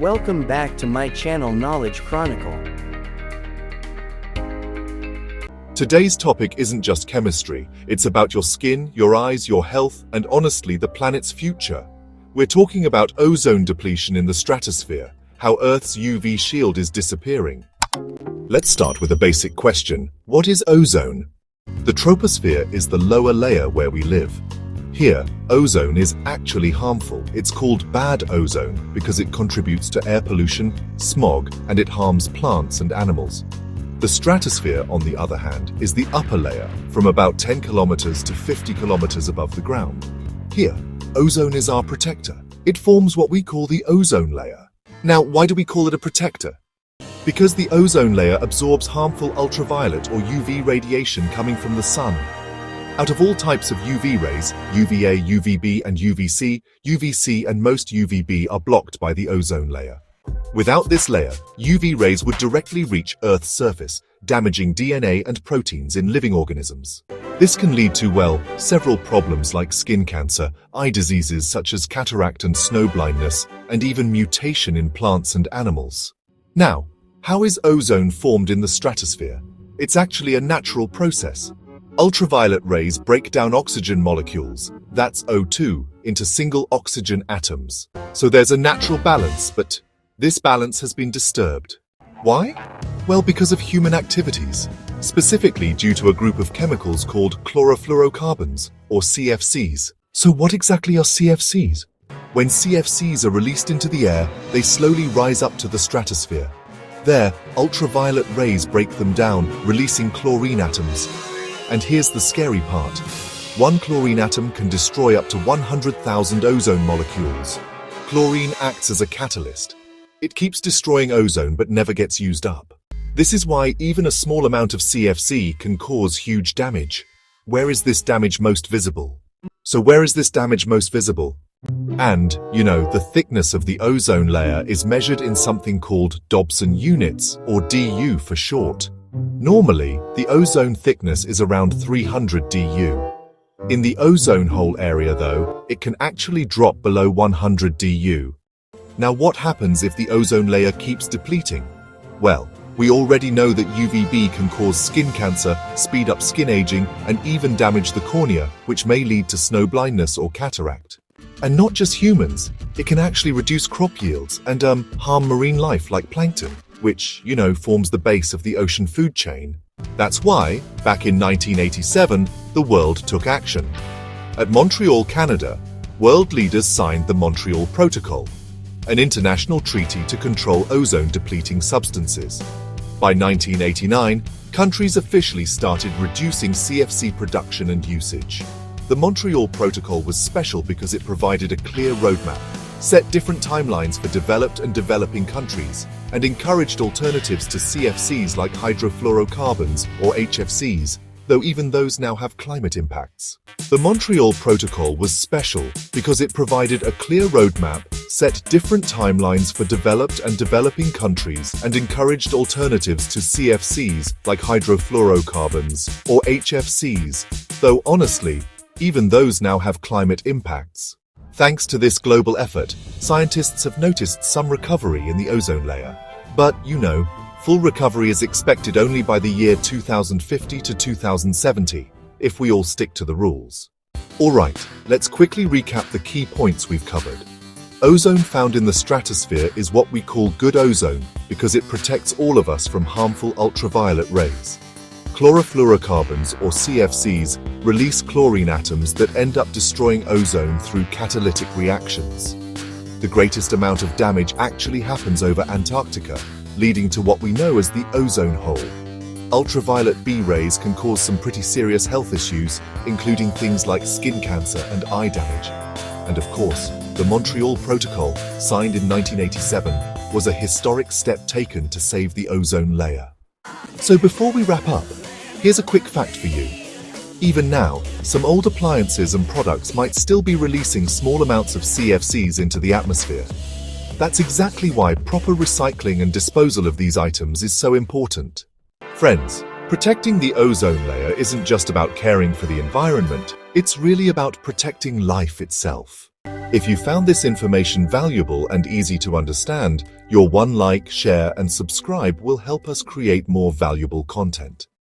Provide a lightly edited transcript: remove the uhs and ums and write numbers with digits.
Welcome back to my channel Knowledge Chronicle. Today's topic isn't just chemistry, it's about your skin, your eyes, your health, and honestly, the planet's future. We're talking about ozone depletion in the stratosphere, how Earth's UV shield is disappearing. Let's start with a basic question. What is ozone? The troposphere is the lower layer where we live. Here, ozone is actually harmful. It's called bad ozone because it contributes to air pollution, smog, and it harms plants and animals. The stratosphere, on the other hand, is the upper layer, from about 10 kilometers to 50 kilometers above the ground. Here, ozone is our protector. It forms what we call the ozone layer. Now, why do we call it a protector? Because the ozone layer absorbs harmful ultraviolet or UV radiation coming from the sun. Out of all types of UV rays, UVA, UVB, and UVC and most UVB are blocked by the ozone layer. Without this layer, UV rays would directly reach Earth's surface, damaging DNA and proteins in living organisms. This can lead to, several problems like skin cancer, eye diseases such as cataract and snow blindness, and even mutation in plants and animals. Now, how is ozone formed in the stratosphere? It's actually a natural process. Ultraviolet rays break down oxygen molecules, that's O2, into single oxygen atoms. So there's a natural balance, but this balance has been disturbed. Why? Well, because of human activities, specifically due to a group of chemicals called chlorofluorocarbons, or CFCs. So what exactly are CFCs? When CFCs are released into the air, they slowly rise up to the stratosphere. There, ultraviolet rays break them down, releasing chlorine atoms. And here's the scary part. One chlorine atom can destroy up to 100,000 ozone molecules. Chlorine acts as a catalyst. It keeps destroying ozone but never gets used up. This is why even a small amount of CFC can cause huge damage. Where is this damage most visible? And, the thickness of the ozone layer is measured in something called Dobson units, or DU for short. Normally, the ozone thickness is around 300 DU. In the ozone hole area, though, it can actually drop below 100 DU. Now, what happens if the ozone layer keeps depleting? Well, we already know that UVB can cause skin cancer, speed up skin aging, and even damage the cornea, which may lead to snow blindness or cataract. And not just humans, it can actually reduce crop yields and harm marine life like plankton, which, forms the base of the ocean food chain. That's why, back in 1987, the world took action. At Montreal, Canada, world leaders signed the Montreal Protocol, an international treaty to control ozone-depleting substances. By 1989, countries officially started reducing CFC production and usage. The Montreal Protocol was special because it provided a clear roadmap, set different timelines for developed and developing countries, and encouraged alternatives to CFCs like hydrofluorocarbons, or HFCs, though even those now have climate impacts. The Montreal Protocol was special because it provided a clear roadmap, set different timelines for developed and developing countries, and encouraged alternatives to CFCs like hydrofluorocarbons, or HFCs, though honestly, even those now have climate impacts. Thanks to this global effort, scientists have noticed some recovery in the ozone layer. But, full recovery is expected only by the year 2050 to 2070, if we all stick to the rules. Alright, let's quickly recap the key points we've covered. Ozone found in the stratosphere is what we call good ozone because it protects all of us from harmful ultraviolet rays. Chlorofluorocarbons, or CFCs, release chlorine atoms that end up destroying ozone through catalytic reactions. The greatest amount of damage actually happens over Antarctica, leading to what we know as the ozone hole. Ultraviolet B rays can cause some pretty serious health issues, including things like skin cancer and eye damage. And of course, the Montreal Protocol, signed in 1987, was a historic step taken to save the ozone layer. So before we wrap up, here's a quick fact for you. Even now, some old appliances and products might still be releasing small amounts of CFCs into the atmosphere. That's exactly why proper recycling and disposal of these items is so important. Friends, protecting the ozone layer isn't just about caring for the environment, it's really about protecting life itself. If you found this information valuable and easy to understand, your one like, share, and subscribe will help us create more valuable content.